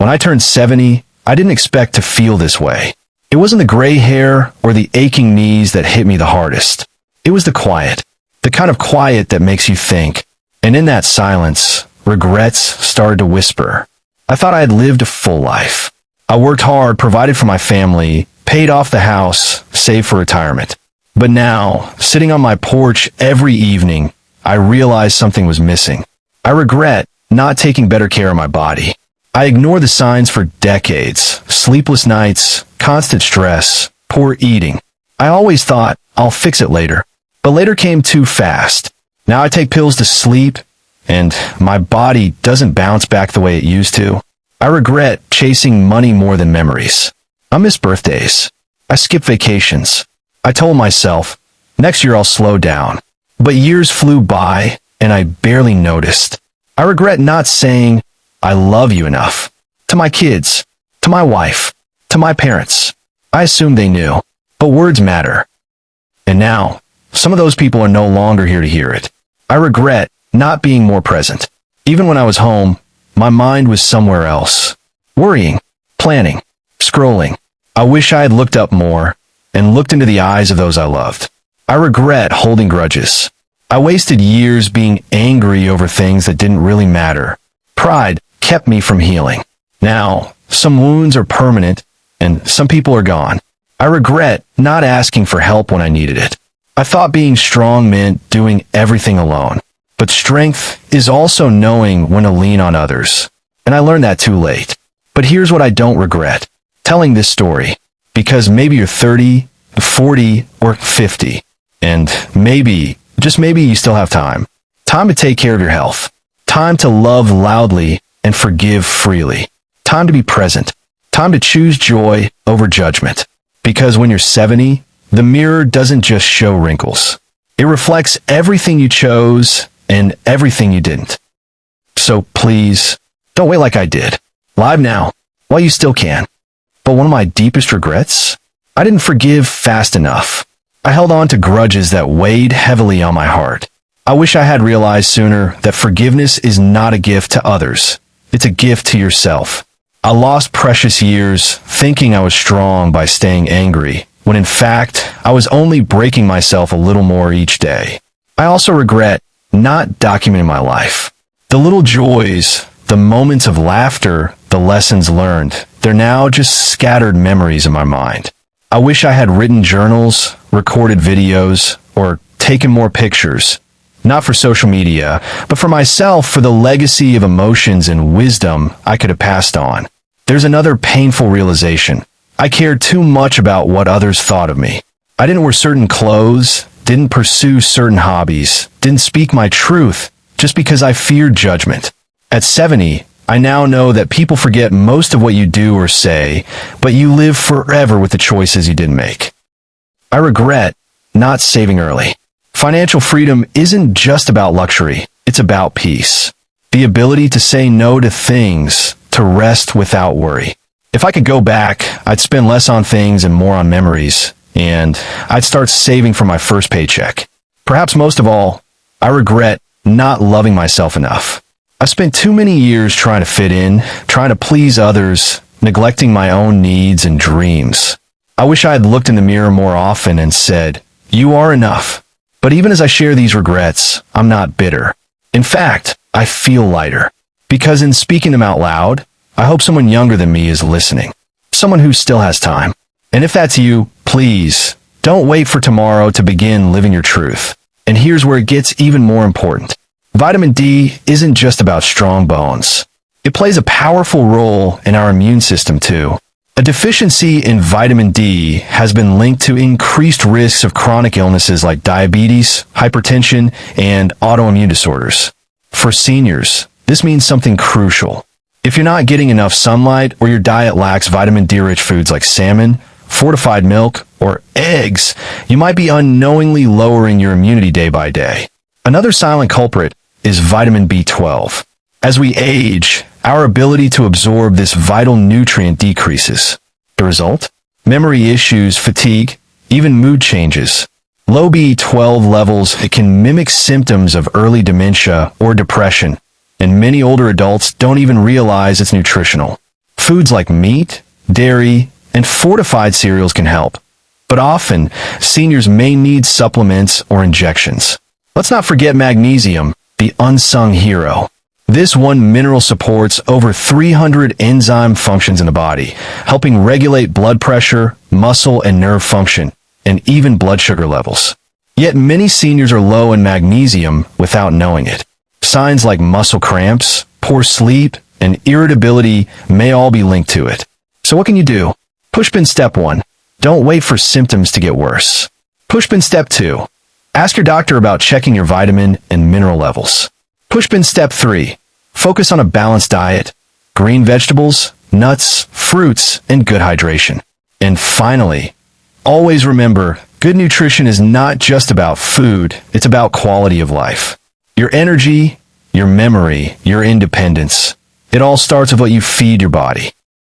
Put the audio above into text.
When I turned 70, I didn't expect to feel this way. It wasn't the gray hair or the aching knees that hit me the hardest. It was the quiet. The kind of quiet that makes you think. And in that silence, regrets started to whisper. I thought I had lived a full life. I worked hard, provided for my family, paid off the house, saved for retirement. But now, sitting on my porch every evening, I realized something was missing. I regret not taking better care of my body. I ignored the signs for decades. Sleepless nights, constant stress, poor eating. I always thought, I'll fix it later. But later came too fast. Now I take pills to sleep, and my body doesn't bounce back the way it used to. I regret chasing money more than memories. I miss birthdays. I skip vacations. I told myself, next year I'll slow down. But years flew by, and I barely noticed. I regret not saying, I love you enough. To my kids, to my wife, to my parents. I assumed they knew, but words matter. And now, some of those people are no longer here to hear it. I regret not being more present. Even when I was home, my mind was somewhere else. Worrying, planning, scrolling. I wish I had looked up more and looked into the eyes of those I loved. I regret holding grudges. I wasted years being angry over things that didn't really matter. Pride kept me from healing. Now, some wounds are permanent and some people are gone. I regret not asking for help when I needed it. I thought being strong meant doing everything alone. But strength is also knowing when to lean on others. And I learned that too late. But here's what I don't regret. Telling this story. Because maybe you're 30, 40, or 50. And maybe, just maybe you still have time. Time to take care of your health. Time to love loudly and forgive freely. Time to be present. Time to choose joy over judgment. Because when you're 70, the mirror doesn't just show wrinkles. It reflects everything you chose and everything you didn't. So please, don't wait like I did. Live now, while you still can. But one of my deepest regrets? I didn't forgive fast enough. I held on to grudges that weighed heavily on my heart. I wish I had realized sooner that forgiveness is not a gift to others. It's a gift to yourself. I lost precious years thinking I was strong by staying angry, when in fact, I was only breaking myself a little more each day. I also regret not documenting my life. The little joys, the moments of laughter, the lessons learned, they're now just scattered memories in my mind. I wish I had written journals, recorded videos, or taken more pictures. Not for social media, but for myself, for the legacy of emotions and wisdom I could have passed on. There's another painful realization. I cared too much about what others thought of me. I didn't wear certain clothes, didn't pursue certain hobbies, didn't speak my truth, just because I feared judgment. At 70, I now know that people forget most of what you do or say, but you live forever with the choices you didn't make. I regret not saving early. Financial freedom isn't just about luxury, it's about peace. The ability to say no to things, to rest without worry. If I could go back, I'd spend less on things and more on memories, and I'd start saving for my first paycheck. Perhaps most of all, I regret not loving myself enough. I spent too many years trying to fit in, trying to please others, neglecting my own needs and dreams. I wish I had looked in the mirror more often and said, "You are enough." But even as I share these regrets, I'm not bitter. In fact, I feel lighter. Because in speaking them out loud, I hope someone younger than me is listening. Someone who still has time. And if that's you, please, don't wait for tomorrow to begin living your truth. And here's where it gets even more important. Vitamin D isn't just about strong bones. It plays a powerful role in our immune system too. A deficiency in vitamin D has been linked to increased risks of chronic illnesses like diabetes, hypertension, and autoimmune disorders. For seniors, this means something crucial. If you're not getting enough sunlight or your diet lacks vitamin D-rich foods like salmon, fortified milk, or eggs, you might be unknowingly lowering your immunity day by day. Another silent culprit is vitamin B12. As we age, our ability to absorb this vital nutrient decreases. The result? Memory issues, fatigue, even mood changes. Low B12 levels can mimic symptoms of early dementia or depression, and many older adults don't even realize it's nutritional. Foods like meat, dairy, and fortified cereals can help. But often, seniors may need supplements or injections. Let's not forget magnesium, the unsung hero. This one mineral supports over 300 enzyme functions in the body, helping regulate blood pressure, muscle and nerve function, and even blood sugar levels. Yet many seniors are low in magnesium without knowing it. Signs like muscle cramps, poor sleep, and irritability may all be linked to it. So what can you do? Pushpin step 1. Don't wait for symptoms to get worse. Pushpin step 2. Ask your doctor about checking your vitamin and mineral levels. Pushpin step 3. Focus on a balanced diet, green vegetables, nuts, fruits, and good hydration. And finally, always remember, good nutrition is not just about food, it's about quality of life. Your energy, your memory, your independence. It all starts with what you feed your body.